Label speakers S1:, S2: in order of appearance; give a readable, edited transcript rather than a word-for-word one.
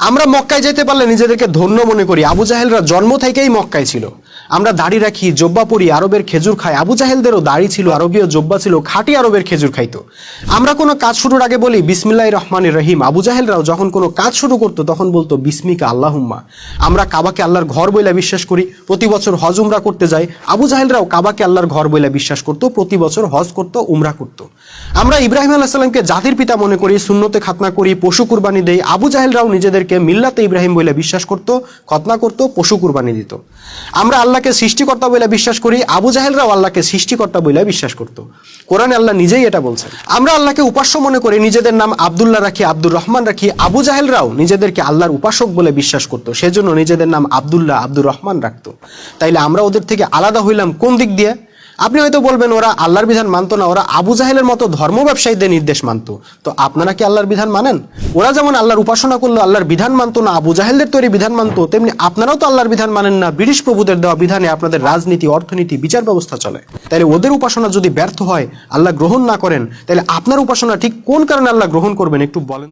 S1: আমরা মক্কায় যেতে পারলে নিজেদেরকে ধন্য মনে করি। আবু জাহেলরা জন্ম থেকেই মক্কায় ছিল। আমরা দাড়ি রাখি, জব্বা পরি, আরবের খেজুর খাই। আবু জাহেলদেরও দাড়ি ছিল, আরবীয় জব্বা ছিল, খাঁটি আরবের খেজুর খাইতো। আমরা কোনো কাজ শুরুর আগে বলি বিসমিল্লাহির রহমানির রহিম। আবু জাহেলরাও যখন কোনো কাজ শুরু করতো তখন বলতো বিসমিকা আল্লাহুম্মা। আমরা কাবাকে আল্লাহর ঘর বইলা বিশ্বাস করি, প্রতি বছর হজ উমরা করতে যাই। আবু জাহেলরাও কাবাকে আল্লাহর ঘর বইলা বিশ্বাস করতো, প্রতি বছর হজ করতো, উমরা করতো। আমরা ইব্রাহিম আলাইহিস সালামকে জাতির পিতা মনে করি, সুন্নতে খাতনা করি, পশু কুরবানি দেই। আবু জাহেলরাও নিজেদেরকে মিল্লাতে ইব্রাহিম বলে বিশ্বাস করত, খতনা করত, পশু কুরবানি দিত। আমরা আল্লাহকে সৃষ্টিকর্তা বলে বিশ্বাস করি, আবু জাহেলরাও আল্লাহকে সৃষ্টিকর্তা বলে বিশ্বাস করত। কোরআনে আল্লাহ নিজেই এটা বলছেন। আমরা আল্লাহকে উপাস্য মনে করি, নিজেদের নাম আব্দুল্লাহ রাখি, আব্দুর রহমান রাখি। আবু জাহেলরাও নিজেদেরকে আল্লাহর উপাসক বলে বিশ্বাস করত, সেজন্য নিজেদের নাম আব্দুল্লাহ, আব্দুর রহমান রাখতো। তাইলে আমরা ওদের থেকে আলাদা হইলাম কোন দিক দিয়ে? আপনি হয়তো বলবেন ওরা আল্লাহর বিধান মানতো না, ওরা আবু জাহেলের মতো ধর্ম ব্যবসায়ীদের নির্দেশ মানতো। তো আপনারা কি আল্লাহর বিধান মানেন? ওরা যেমন আল্লাহর উপাসনা করলো, আল্লাহর বিধান মানতো না, আবু জাহেলদের তৈরি বিধান মানতো, তেমনি আপনারাও তো আল্লাহর বিধান মানেন না। ব্রিটিশ প্রভুদের দেওয়া বিধানে আপনাদের রাজনীতি, অর্থনীতি, বিচার ব্যবস্থা চলে। তাহলে ওদের উপাসনা যদি ব্যর্থ হয়, আল্লাহ গ্রহণ না করেন, তাহলে আপনার উপাসনা ঠিক কোন কারণে আল্লাহ গ্রহণ করবেন একটু বলেন।